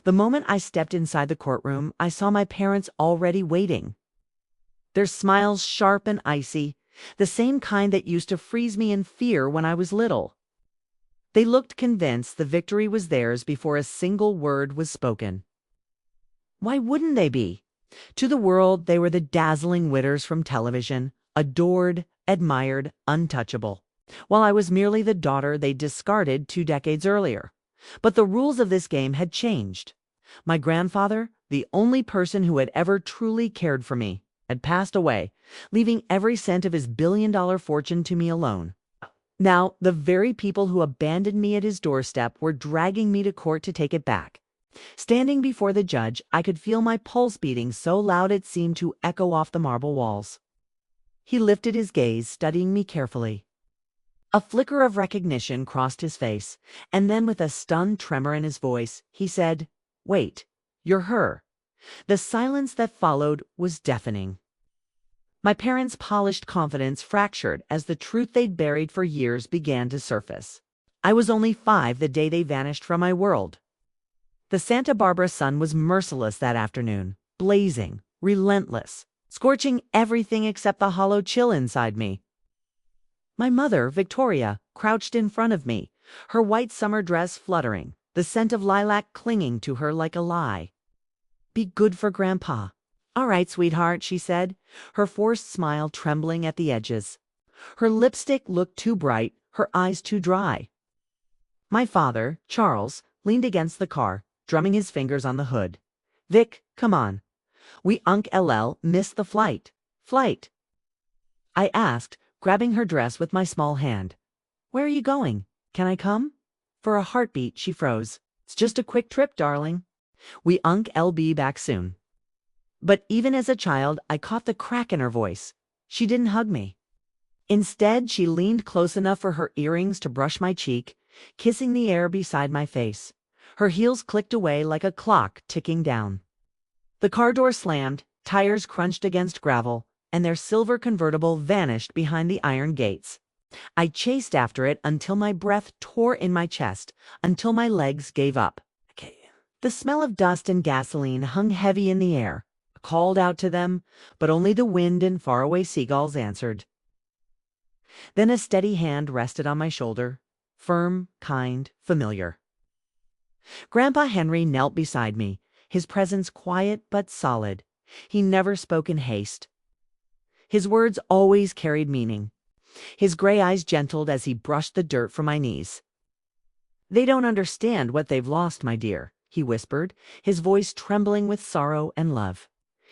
The moment I stepped inside the courtroom, I saw my parents already waiting. Their smiles sharp and icy, the same kind that used to freeze me in fear when I was little. They looked convinced the victory was theirs before a single word was spoken. Why wouldn't they be? To the world, they were the dazzling witters from television, adored, admired, untouchable, while I was merely the daughter they discarded 2 decades earlier. But the rules of this game had changed. My grandfather, the only person who had ever truly cared for me, had passed away, leaving every cent of his billion-dollar fortune to me alone. Now, the very people who abandoned me at his doorstep were dragging me to court to take it back. Standing before the judge, I could feel my pulse beating so loud it seemed to echo off the marble walls. He lifted his gaze, studying me carefully. A flicker of recognition crossed his face, and then with a stunned tremor in his voice, he said, "Wait, you're her." The silence that followed was deafening. My parents' polished confidence fractured as the truth they'd buried for years began to surface. I was only 5 the day they vanished from my world. The Santa Barbara sun was merciless that afternoon, blazing, relentless, scorching everything except the hollow chill inside me. My mother, Victoria, crouched in front of me, her white summer dress fluttering, the scent of lilac clinging to her like a lie. "Be good for Grandpa." "All right, sweetheart," she said, her forced smile trembling at the edges. Her lipstick looked too bright, her eyes too dry. My father, Charles, leaned against the car, drumming his fingers on the hood. "Vic, come on. We Unc LL missed the flight." "Flight?" I asked, grabbing her dress with my small hand. "Where are you going? Can I come?" For a heartbeat, she froze. "It's just a quick trip, darling. We Unc LB back soon." But even as a child, I caught the crack in her voice. She didn't hug me. Instead, she leaned close enough for her earrings to brush my cheek, kissing the air beside my face. Her heels clicked away like a clock ticking down. The car door slammed, tires crunched against gravel, and their silver convertible vanished behind the iron gates. I chased after it until my breath tore in my chest, until my legs gave up. The smell of dust and gasoline hung heavy in the air. I called out to them, but only the wind and faraway seagulls answered. Then a steady hand rested on my shoulder, firm, kind, familiar. Grandpa Henry knelt beside me, his presence quiet but solid. He never spoke in haste. His words always carried meaning. His gray eyes gentled as he brushed the dirt from my knees. "They don't understand what they've lost, my dear," he whispered, his voice trembling with sorrow and love.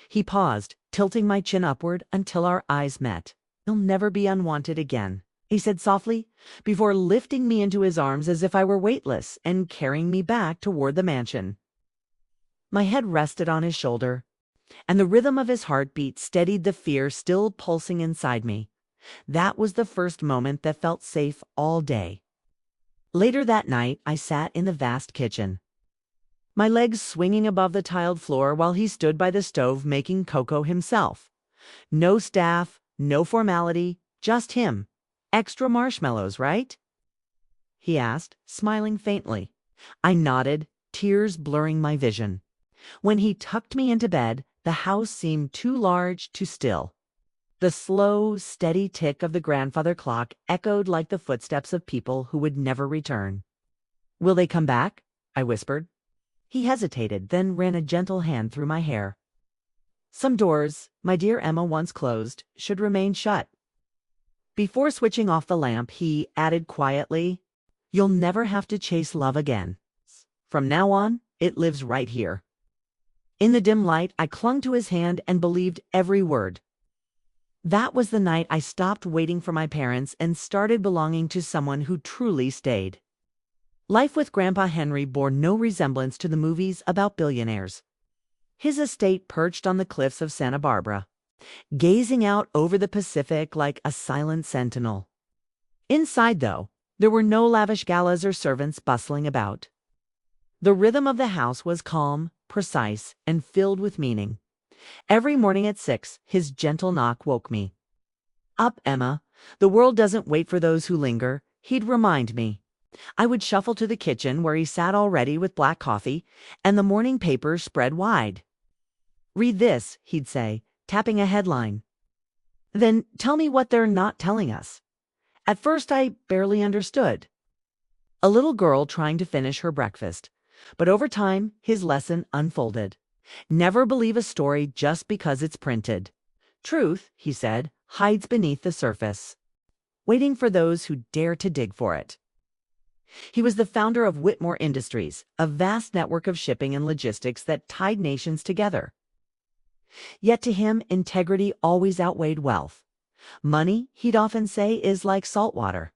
He paused, tilting my chin upward until our eyes met. "You'll never be unwanted again," he said softly, before lifting me into his arms as if I were weightless and carrying me back toward the mansion. My head rested on his shoulder, and the rhythm of his heartbeat steadied the fear still pulsing inside me. That was the first moment that felt safe all day. Later that night, I sat in the vast kitchen, my legs swinging above the tiled floor while he stood by the stove making cocoa himself. No staff, no formality, just him. "Extra marshmallows, right?" he asked, smiling faintly. I nodded, tears blurring my vision. When he tucked me into bed, the house seemed too large, too still. The slow, steady tick of the grandfather clock echoed like the footsteps of people who would never return. "Will they come back?" I whispered. He hesitated, then ran a gentle hand through my hair. "Some doors, my dear Emma, once closed, should remain shut." Before switching off the lamp, he added quietly, "You'll never have to chase love again. From now on, it lives right here." In the dim light, I clung to his hand and believed every word. That was the night I stopped waiting for my parents and started belonging to someone who truly stayed. Life with Grandpa Henry bore no resemblance to the movies about billionaires. His estate perched on the cliffs of Santa Barbara, gazing out over the Pacific like a silent sentinel. Inside, though, there were no lavish galas or servants bustling about. The rhythm of the house was calm, precise, and filled with meaning. Every morning at 6, his gentle knock woke me. "Up, Emma. The world doesn't wait for those who linger," he'd remind me. I would shuffle to the kitchen where he sat already with black coffee and the morning paper spread wide. "Read this," he'd say, tapping a headline. "Then tell me what they're not telling us." At first I barely understood. A little girl trying to finish her breakfast. But over time, his lesson unfolded. Never believe a story just because it's printed. Truth, he said, hides beneath the surface, waiting for those who dare to dig for it. He was the founder of Witmore Industries, a vast network of shipping and logistics that tied nations together. Yet to him, integrity always outweighed wealth. Money, he'd often say, is like salt water.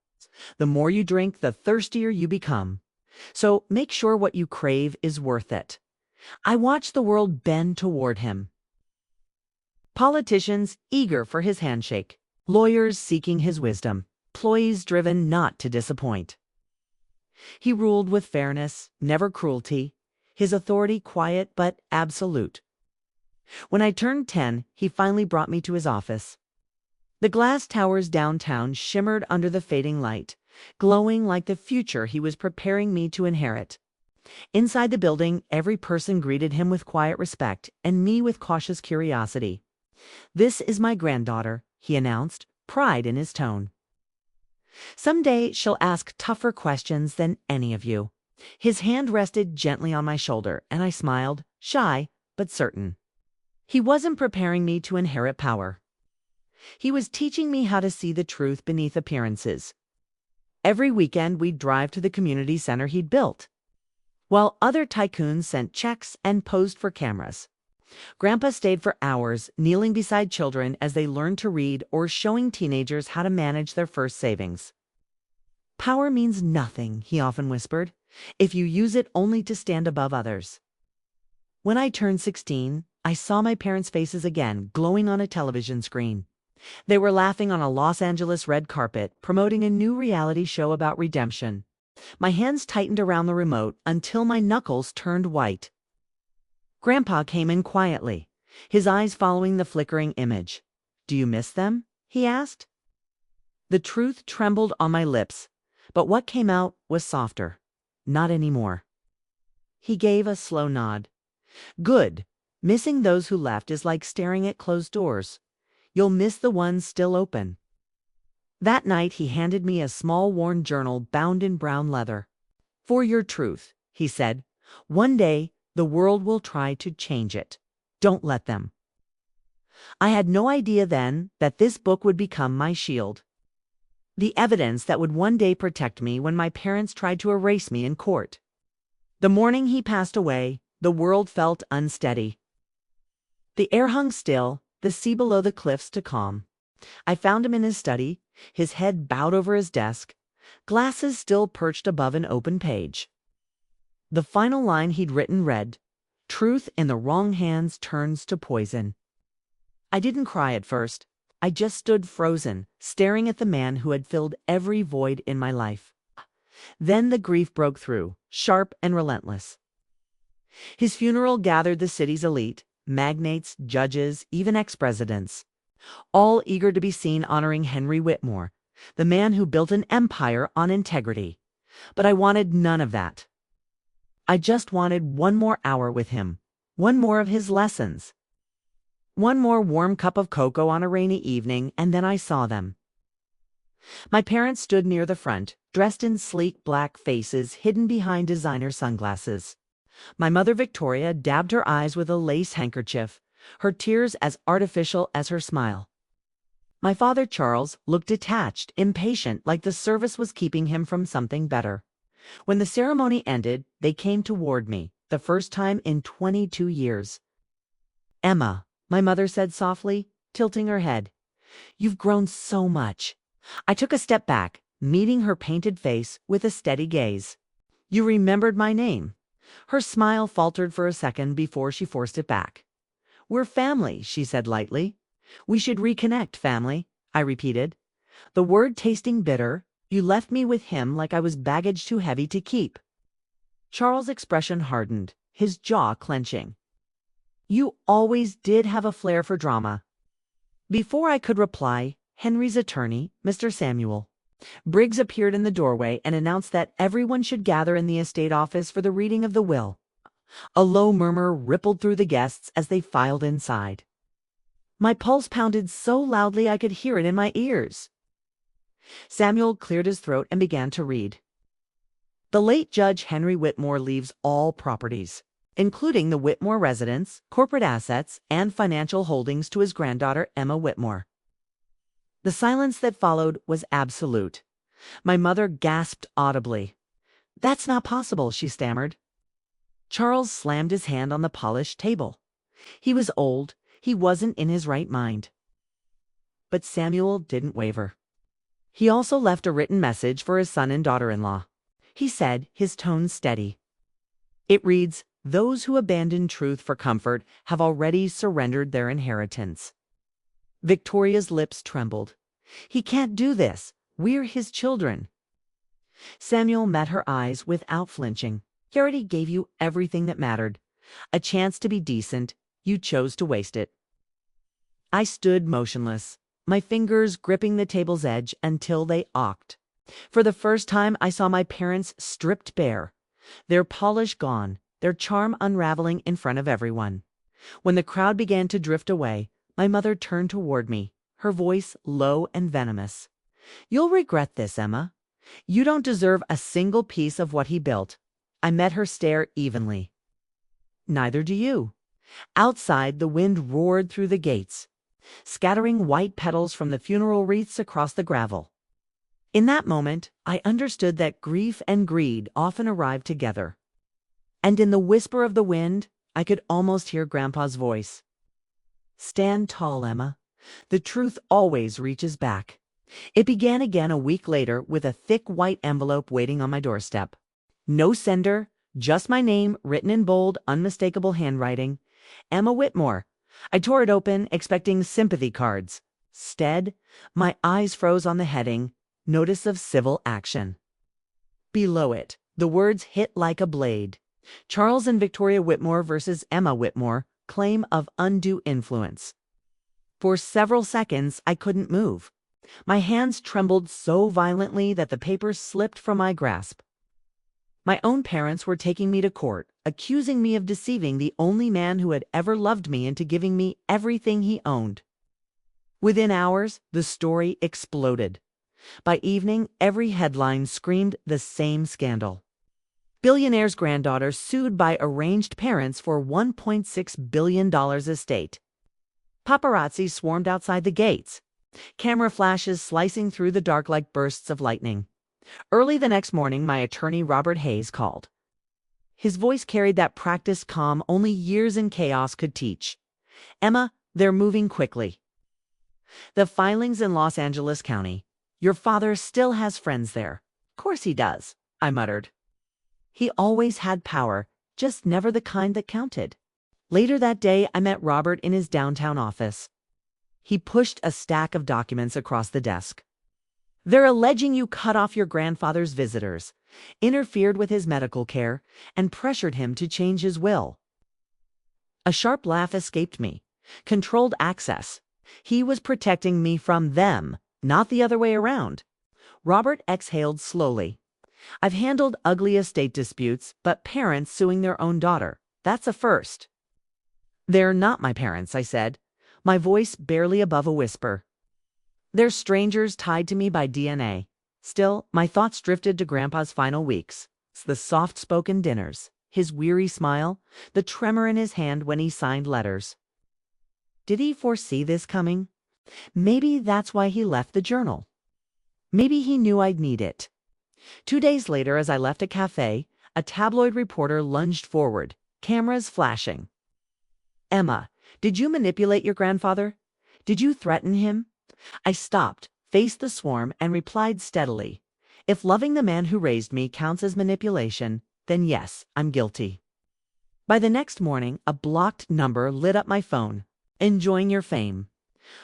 The more you drink, the thirstier you become. So make sure what you crave is worth it. I watched the world bend toward him. Politicians eager for his handshake, lawyers seeking his wisdom, employees driven not to disappoint. He ruled with fairness, never cruelty, his authority quiet but absolute. When I turned 10, he finally brought me to his office. The glass towers downtown shimmered under the fading light, glowing like the future he was preparing me to inherit. Inside the building, every person greeted him with quiet respect and me with cautious curiosity. "This is my granddaughter," he announced, pride in his tone. "Someday she'll ask tougher questions than any of you." His hand rested gently on my shoulder, and I smiled, shy but certain. He wasn't preparing me to inherit power. He was teaching me how to see the truth beneath appearances. Every weekend we'd drive to the community center he'd built, while other tycoons sent checks and posed for cameras. Grandpa stayed for hours, kneeling beside children as they learned to read or showing teenagers how to manage their first savings. "Power means nothing," he often whispered, "if you use it only to stand above others." When I turned 16, I saw my parents' faces again, glowing on a television screen. They were laughing on a Los Angeles red carpet, promoting a new reality show about redemption. My hands tightened around the remote until my knuckles turned white. Grandpa came in quietly, his eyes following the flickering image. "Do you miss them?" he asked. The truth trembled on my lips, but what came out was softer. "Not anymore." He gave a slow nod. "Good. Missing those who left is like staring at closed doors. You'll miss the ones still open." That night he handed me a small worn journal bound in brown leather. "For your truth," he said. "One day the world will try to change it. Don't let them." I had no idea then that this book would become my shield. The evidence that would one day protect me when my parents tried to erase me in court. The morning he passed away, the world felt unsteady. The air hung still, the sea below the cliffs to calm. I found him in his study, his head bowed over his desk, glasses still perched above an open page. The final line he'd written read, "Truth in the wrong hands turns to poison." I didn't cry at first. I just stood frozen, staring at the man who had filled every void in my life. Then the grief broke through, sharp and relentless. His funeral gathered the city's elite, magnates, judges, even ex-presidents, all eager to be seen honoring Henry Witmore, the man who built an empire on integrity. But I wanted none of that. I just wanted one more hour with him, one more of his lessons, one more warm cup of cocoa on a rainy evening, and then I saw them. My parents stood near the front, dressed in sleek black faces hidden behind designer sunglasses. My mother Victoria dabbed her eyes with a lace handkerchief, her tears as artificial as her smile. My father Charles looked detached, impatient, like the service was keeping him from something better. When the ceremony ended, they came toward me, the first time in 22 years. "Emma," my mother said softly, tilting her head, "you've grown so much." I took a step back, meeting her painted face with a steady gaze. "You remembered my name." Her smile faltered for a second before she forced it back. "We're family," she said lightly. "We should reconnect, family," I repeated, the word tasting bitter. "You left me with him like I was baggage too heavy to keep." Charles' expression hardened, his jaw clenching. "You always did have a flair for drama." Before I could reply, Henry's attorney, Mr. Samuel, Briggs appeared in the doorway and announced that everyone should gather in the estate office for the reading of the will. A low murmur rippled through the guests as they filed inside. My pulse pounded so loudly I could hear it in my ears. Samuel cleared his throat and began to read. The late Judge Henry Witmore leaves all properties, including the Witmore residence, corporate assets, and financial holdings, to his granddaughter, Emma Witmore. The silence that followed was absolute. My mother gasped audibly. "That's not possible," she stammered. Charles slammed his hand on the polished table. He was old. He wasn't in his right mind. But Samuel didn't waver. He also left a written message for his son and daughter-in-law. He said, his tone steady. It reads, "Those who abandon truth for comfort have already surrendered their inheritance." Victoria's lips trembled. "He can't do this. We're his children." Samuel met her eyes without flinching. "He already gave you everything that mattered. A chance to be decent. You chose to waste it." I stood motionless, my fingers gripping the table's edge until they arced. For the first time, I saw my parents stripped bare, their polish gone, their charm unraveling in front of everyone. When the crowd began to drift away, my mother turned toward me, her voice low and venomous. "You'll regret this, Emma. You don't deserve a single piece of what he built." I met her stare evenly. "Neither do you." Outside, the wind roared through the gates, scattering white petals from the funeral wreaths across the gravel. In that moment, I understood that grief and greed often arrive together. And in the whisper of the wind, I could almost hear Grandpa's voice. "Stand tall, Emma. The truth always reaches back." It began again a week later with a thick white envelope waiting on my doorstep. No sender, just my name written in bold, unmistakable handwriting. Emma Witmore. I tore it open, expecting sympathy cards. Instead, my eyes froze on the heading, Notice of Civil Action. Below it, the words hit like a blade. Charles and Victoria Witmore versus Emma Witmore, claim of undue influence. For several seconds, I couldn't move. My hands trembled so violently that the paper slipped from my grasp. My own parents were taking me to court, accusing me of deceiving the only man who had ever loved me into giving me everything he owned. Within hours, the story exploded. By evening, every headline screamed the same scandal. Billionaire's granddaughter sued by arranged parents for $1.6 billion estate. Paparazzi swarmed outside the gates, camera flashes slicing through the dark like bursts of lightning. Early the next morning, my attorney Robert Hayes called. His voice carried that practiced calm only years in chaos could teach. "Emma, they're moving quickly. The filing's in Los Angeles County. Your father still has friends there." "Of course he does," I muttered. He always had power, just never the kind that counted. Later that day, I met Robert in his downtown office. He pushed a stack of documents across the desk. "They're alleging you cut off your grandfather's visitors, interfered with his medical care, and pressured him to change his will." A sharp laugh escaped me. Controlled access. He was protecting me from them, not the other way around. Robert exhaled slowly. "I've handled ugly estate disputes, but parents suing their own daughter, that's a first." "They're not my parents," I said, my voice barely above a whisper. "They're strangers tied to me by DNA. Still, my thoughts drifted to Grandpa's final weeks. The soft-spoken dinners, his weary smile, the tremor in his hand when he signed letters. Did he foresee this coming? Maybe that's why he left the journal. Maybe he knew I'd need it. 2 days later, as I left a cafe, a tabloid reporter lunged forward, cameras flashing. "Emma, did you manipulate your grandfather? Did you threaten him?" I stopped, faced the swarm, and replied steadily. "If loving the man who raised me counts as manipulation, then yes, I'm guilty." By the next morning, a blocked number lit up my phone. "Enjoying your fame."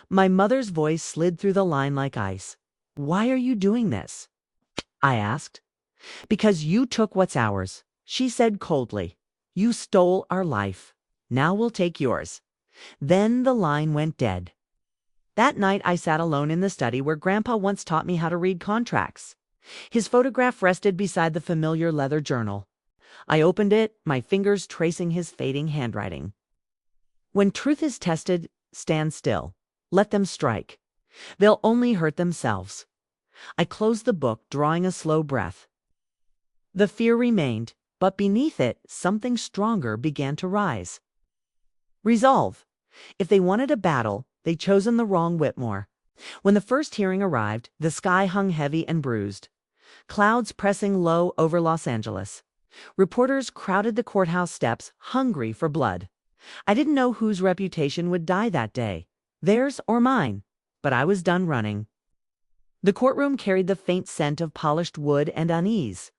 My mother's voice slid through the line like ice. "Why are you doing this?" I asked. "Because you took what's ours," she said coldly. "You stole our life. Now we'll take yours." Then the line went dead. That night I sat alone in the study where Grandpa once taught me how to read contracts. His photograph rested beside the familiar leather journal. I opened it, my fingers tracing his fading handwriting. When truth is tested, stand still. Let them strike. They'll only hurt themselves. I closed the book, drawing a slow breath. The fear remained, but beneath it, something stronger began to rise. Resolve. If they wanted a battle, they'd chosen the wrong Witmore. When the first hearing arrived, the sky hung heavy and bruised. Clouds pressing low over Los Angeles. Reporters crowded the courthouse steps, hungry for blood. I didn't know whose reputation would die that day, theirs or mine, but I was done running. The courtroom carried the faint scent of polished wood and unease.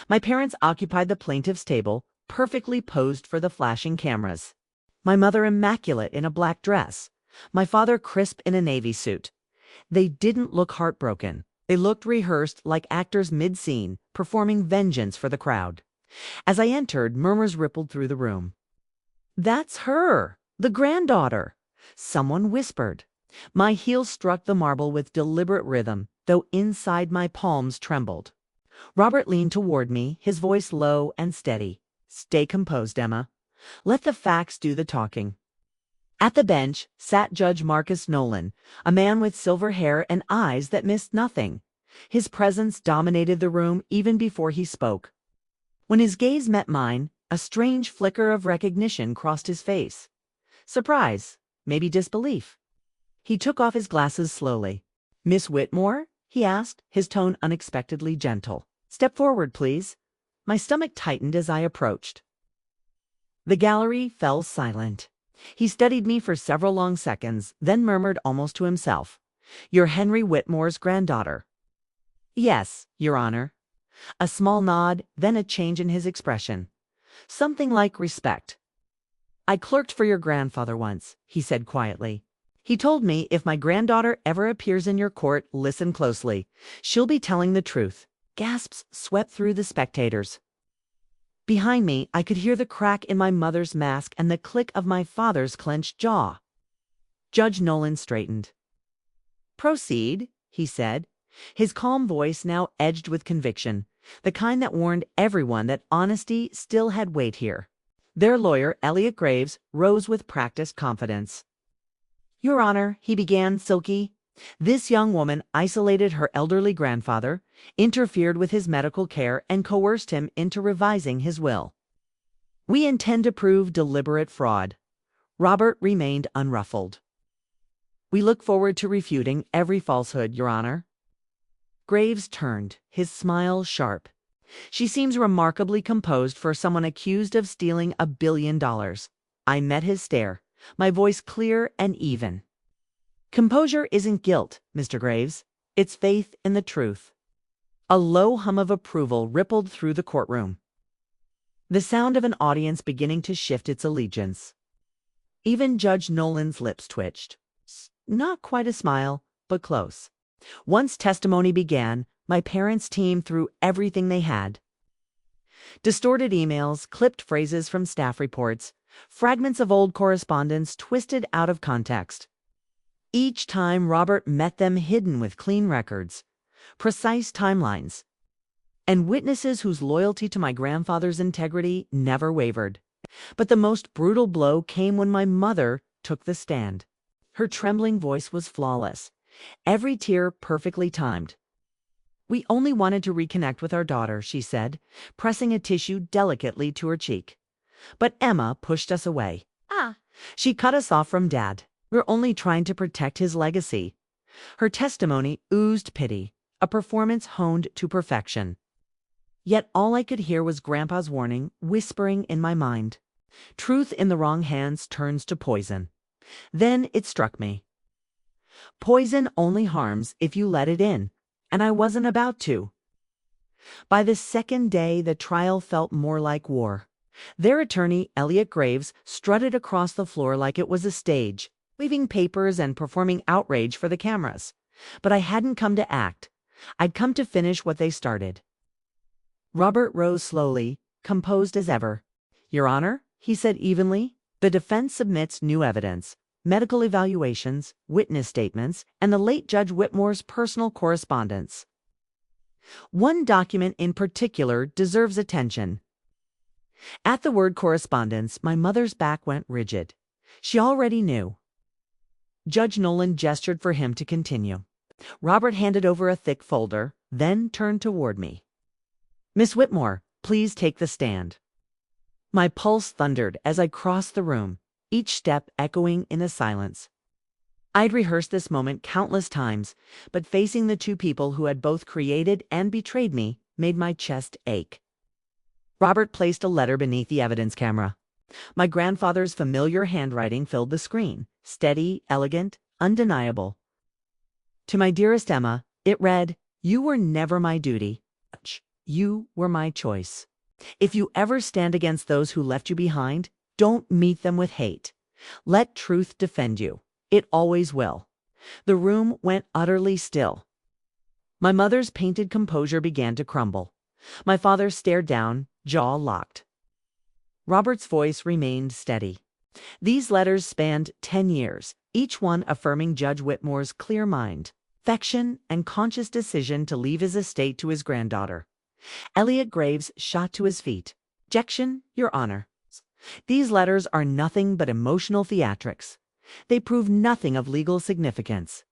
My parents occupied the plaintiff's table, perfectly posed for the flashing cameras. My mother immaculate in a black dress. My father crisp in a navy suit. They didn't look heartbroken. They looked rehearsed like actors mid-scene, performing vengeance for the crowd. As I entered, murmurs rippled through the room. "That's her, the granddaughter," someone whispered. My heels struck the marble with deliberate rhythm, though inside my palms trembled. Robert leaned toward me, his voice low and steady. "Stay composed, Emma. Let the facts do the talking." At the bench sat Judge Marcus Nolan, a man with silver hair and eyes that missed nothing. His presence dominated the room even before he spoke. When his gaze met mine, a strange flicker of recognition crossed his face. Surprise, maybe disbelief. He took off his glasses slowly. "Miss Witmore?" he asked, his tone unexpectedly gentle. "Step forward, please." My stomach tightened as I approached. The gallery fell silent. He studied me for several long seconds, then murmured almost to himself, "You're Henry Witmore's granddaughter." "Yes, Your Honor." A small nod, then a change in his expression. Something like respect. "I clerked for your grandfather once," he said quietly. "He told me if my granddaughter ever appears in your court, listen closely. She'll be telling the truth." Gasps swept through the spectators. Behind me, I could hear the crack in my mother's mask and the click of my father's clenched jaw. Judge Nolan straightened. "Proceed," he said, his calm voice now edged with conviction, the kind that warned everyone that honesty still had weight here. Their lawyer, Elliot Graves, rose with practiced confidence. "Your Honor," he began, silky, "this young woman isolated her elderly grandfather, interfered with his medical care, and coerced him into revising his will. We intend to prove deliberate fraud." Robert remained unruffled. "We look forward to refuting every falsehood, Your Honor." Graves turned, his smile sharp. "She seems remarkably composed for someone accused of stealing $1 billion. I met his stare, my voice clear and even. "Composure isn't guilt, Mr. Graves. It's faith in the truth." A low hum of approval rippled through the courtroom. The sound of an audience beginning to shift its allegiance. Even Judge Nolan's lips twitched. Not quite a smile, but close. Once testimony began, my parents' team threw everything they had. Distorted emails, clipped phrases from staff reports, fragments of old correspondence twisted out of context. Each time Robert met them hidden with clean records, precise timelines, and witnesses whose loyalty to my grandfather's integrity never wavered. But the most brutal blow came when my mother took the stand. Her trembling voice was flawless, every tear perfectly timed. "We only wanted to reconnect with our daughter," she said, pressing a tissue delicately to her cheek. "But Emma pushed us away. She cut us off from Dad. We're only trying to protect his legacy." Her testimony oozed pity, a performance honed to perfection. Yet all I could hear was Grandpa's warning whispering in my mind. Truth in the wrong hands turns to poison. Then it struck me. Poison only harms if you let it in, and I wasn't about to. By the second day, the trial felt more like war. Their attorney, Elliot Graves, strutted across the floor like it was a stage, waving papers and performing outrage for the cameras. But I hadn't come to act. I'd come to finish what they started. Robert rose slowly, composed as ever. "Your Honor," he said evenly, "the defense submits new evidence. medical evaluations, witness statements, and the late Judge Witmore's personal correspondence. One document in particular deserves attention. At the word correspondence, my mother's back went rigid. She already knew. Judge Nolan gestured for him to continue. Robert handed over a thick folder, then turned toward me. "Miss Witmore, please take the stand." My pulse thundered as I crossed the room, each step echoing in the silence. I'd rehearsed this moment countless times, but facing the two people who had both created and betrayed me made my chest ache. Robert placed a letter beneath the evidence camera. My grandfather's familiar handwriting filled the screen, steady, elegant, undeniable. To my dearest Emma, it read, "You were never my duty. You were my choice. If you ever stand against those who left you behind, don't meet them with hate. Let truth defend you. It always will." The room went utterly still. My mother's painted composure began to crumble. My father stared down, jaw locked. Robert's voice remained steady. These letters spanned 10 years, each one affirming Judge Witmore's clear mind, affection, and conscious decision to leave his estate to his granddaughter. Elliot Graves shot to his feet. "Objection, Your Honor. These letters are nothing but emotional theatrics. They prove nothing of legal significance."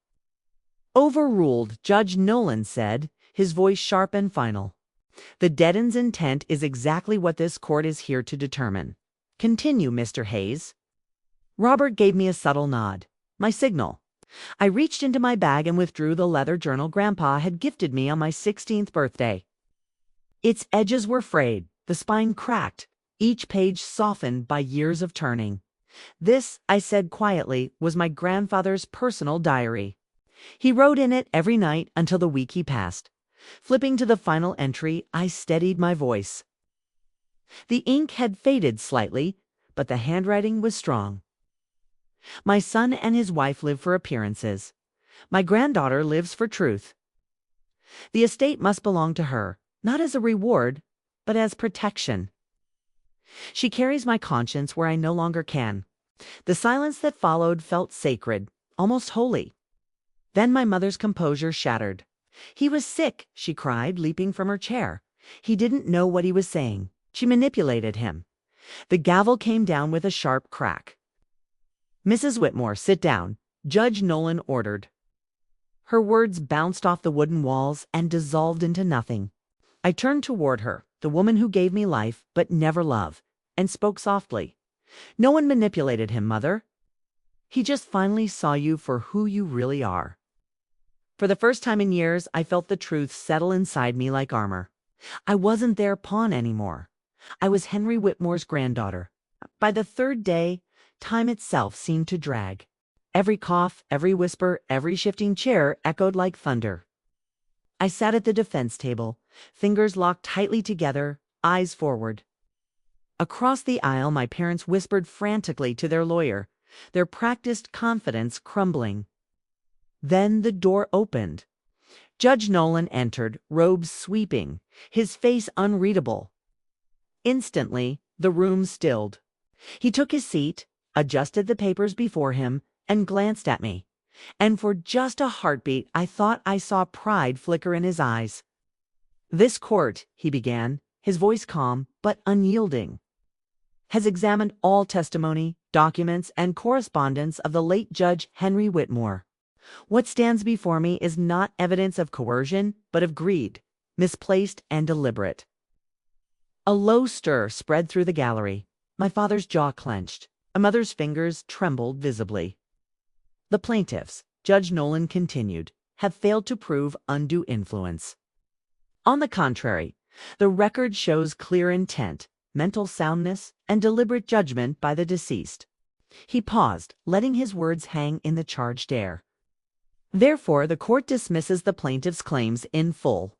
"Overruled," Judge Nolan said, his voice sharp and final. "The deaden's intent is exactly what this court is here to determine. Continue, Mr. Hayes." Robert gave me a subtle nod. My signal. I reached into my bag and withdrew the leather journal Grandpa had gifted me on my 16th birthday. Its edges were frayed, the spine cracked, each page softened by years of turning. This, I said quietly, was my grandfather's personal diary. He wrote in it every night until the week he passed. Flipping to the final entry, I steadied my voice. The ink had faded slightly, but the handwriting was strong. "My son and his wife live for appearances. My granddaughter lives for truth. The estate must belong to her, not as a reward, but as protection. She carries my conscience where I no longer can." The silence that followed felt sacred, almost holy. Then my mother's composure shattered. "He was sick," she cried, leaping from her chair. "He didn't know what he was saying. She manipulated him." The gavel came down with a sharp crack. "Mrs. Witmore, sit down," Judge Nolan ordered. Her words bounced off the wooden walls and dissolved into nothing. I turned toward her, the woman who gave me life but never love, and spoke softly. "No one manipulated him, Mother. He just finally saw you for who you really are." For the first time in years, I felt the truth settle inside me like armor. I wasn't their pawn anymore. I was Henry Witmore's granddaughter. By the third day, time itself seemed to drag. Every cough, every whisper, every shifting chair echoed like thunder. I sat at the defense table, fingers locked tightly together, eyes forward. Across the aisle, my parents whispered frantically to their lawyer, their practiced confidence crumbling. Then the door opened. Judge Nolan entered, robes sweeping, his face unreadable. Instantly, the room stilled. He took his seat, adjusted the papers before him, and glanced at me. And for just a heartbeat, I thought I saw pride flicker in his eyes. "This court," he began, his voice calm but unyielding, "has examined all testimony, documents, and correspondence of the late Judge Henry Witmore. What stands before me is not evidence of coercion, but of greed, misplaced and deliberate." A low stir spread through the gallery. My father's jaw clenched. My mother's fingers trembled visibly. "The plaintiffs," Judge Nolan continued, "have failed to prove undue influence. On the contrary, the record shows clear intent, mental soundness, and deliberate judgment by the deceased." He paused, letting his words hang in the charged air. "Therefore, the court dismisses the plaintiff's claims in full.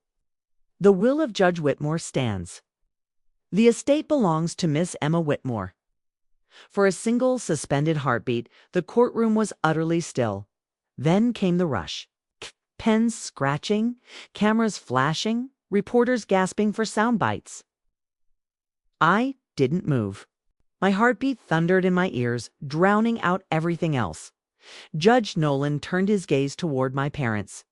The will of Judge Witmore stands. The estate belongs to Miss Emma Witmore." For a single suspended heartbeat, the courtroom was utterly still. Then came the rush. Pens scratching, cameras flashing, reporters gasping for sound bites. I didn't move. My heartbeat thundered in my ears, drowning out everything else. Judge Nolan turned his gaze toward my parents.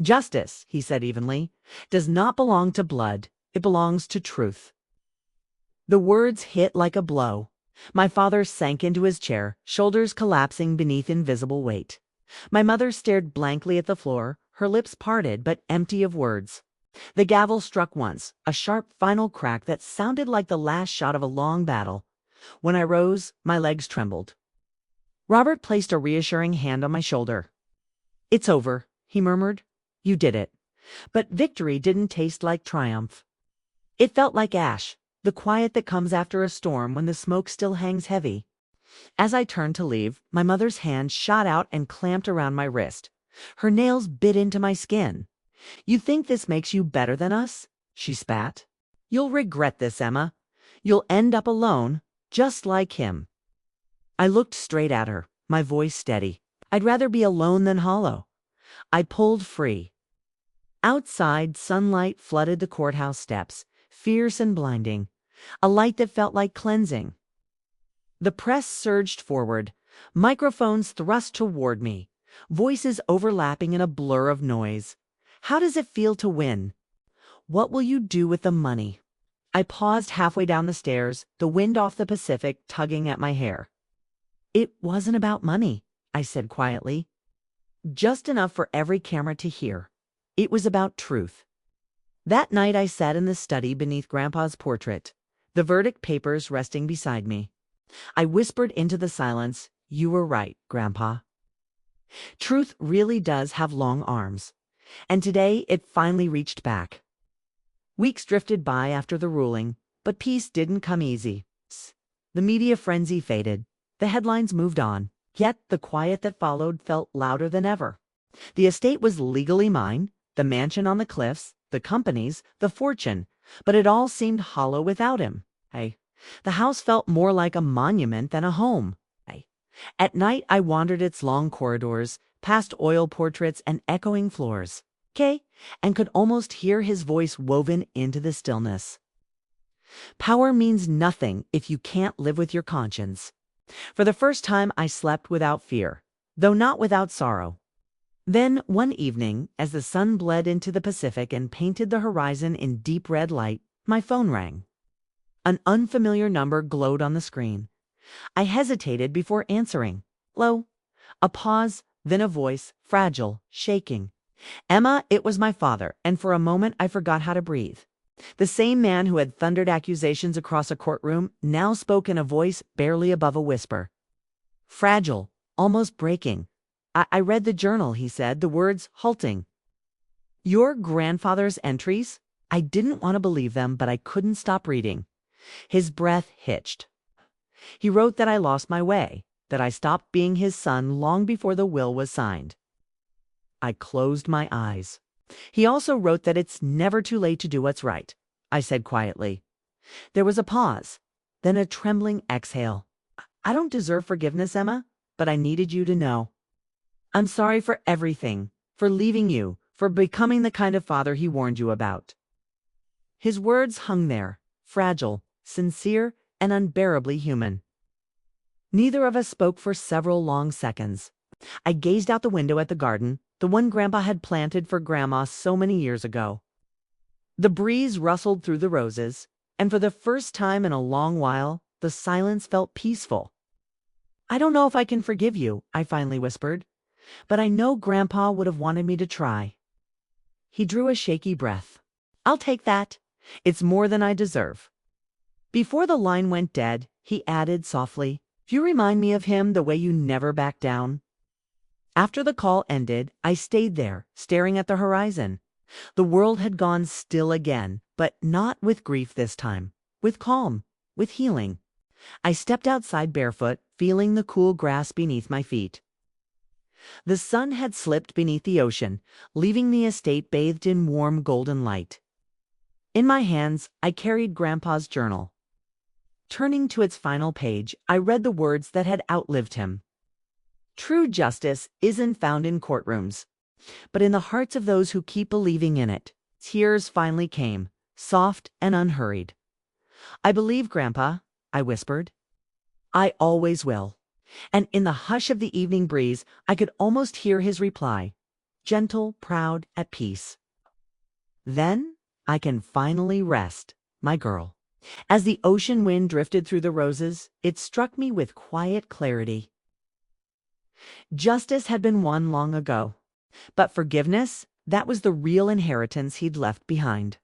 "Justice," he said evenly, "does not belong to blood. It belongs to truth." The words hit like a blow. My father sank into his chair, shoulders collapsing beneath invisible weight. My mother stared blankly at the floor, her lips parted but empty of words. The gavel struck once, a sharp final crack that sounded like the last shot of a long battle. When I rose, my legs trembled. Robert placed a reassuring hand on my shoulder. "It's over," he murmured. "You did it." But victory didn't taste like triumph. It felt like ash, the quiet that comes after a storm when the smoke still hangs heavy. As I turned to leave, my mother's hand shot out and clamped around my wrist. Her nails bit into my skin. "You think this makes you better than us?" she spat. "You'll regret this, Emma. You'll end up alone, just like him." I looked straight at her, my voice steady. "I'd rather be alone than hollow." I pulled free. Outside, sunlight flooded the courthouse steps, fierce and blinding, a light that felt like cleansing. The press surged forward, microphones thrust toward me, voices overlapping in a blur of noise. "How does it feel to win? What will you do with the money?" I paused halfway down the stairs, the wind off the Pacific tugging at my hair. "It wasn't about money," I said quietly. Just enough for every camera to hear. It was about truth. That night I sat in the study beneath Grandpa's portrait, the verdict papers resting beside me. I whispered into the silence, "You were right, Grandpa. Truth really does have long arms." And today it finally reached back. Weeks drifted by after the ruling, but peace didn't come easy. The media frenzy faded. The headlines moved on. Yet the quiet that followed felt louder than ever. The estate was legally mine, the mansion on the cliffs, the companies, the fortune, but it all seemed hollow without him. The house felt more like a monument than a home. At night I wandered its long corridors, past oil portraits and echoing floors, and could almost hear his voice woven into the stillness. Power means nothing if you can't live with your conscience. For the first time I slept without fear, though not without sorrow. Then, one evening, as the sun bled into the Pacific and painted the horizon in deep red light, my phone rang. An unfamiliar number glowed on the screen. I hesitated before answering. "Hello?" A pause, then a voice, fragile, shaking. "Emma, it was my father," and for a moment I forgot how to breathe. The same man who had thundered accusations across a courtroom now spoke in a voice barely above a whisper. Fragile, almost breaking. I read the journal," he said, the words halting. "Your grandfather's entries?" I didn't want to believe them, but I couldn't stop reading. His breath hitched. He wrote that I lost my way, that I stopped being his son long before the will was signed. I closed my eyes. "He also wrote that it's never too late to do what's right," I said quietly. There was a pause, then a trembling exhale. "I don't deserve forgiveness, Emma, but I needed you to know. I'm sorry for everything, for leaving you, for becoming the kind of father he warned you about." His words hung there, fragile, sincere, and unbearably human. Neither of us spoke for several long seconds. I gazed out the window at the garden, the one Grandpa had planted for Grandma so many years ago. The breeze rustled through the roses, and for the first time in a long while, the silence felt peaceful. "I don't know if I can forgive you," I finally whispered, "but I know Grandpa would have wanted me to try." He drew a shaky breath. "I'll take that. It's more than I deserve." Before the line went dead, he added softly, "You remind me of him the way you never back down." After the call ended, I stayed there, staring at the horizon. The world had gone still again, but not with grief this time. With calm, with healing. I stepped outside barefoot, feeling the cool grass beneath my feet. The sun had slipped beneath the ocean, leaving the estate bathed in warm golden light. In my hands, I carried Grandpa's journal. Turning to its final page, I read the words that had outlived him. "True justice isn't found in courtrooms, but in the hearts of those who keep believing in it." Tears finally came, soft and unhurried. "I believe, Grandpa. I whispered. I always will. And in the hush of the evening breeze, I could almost hear his reply, gentle, proud, at peace. Then I can finally rest, my girl. As the ocean wind drifted through the roses, it struck me with quiet clarity. Justice had been won long ago, but forgiveness, that was the real inheritance he'd left behind.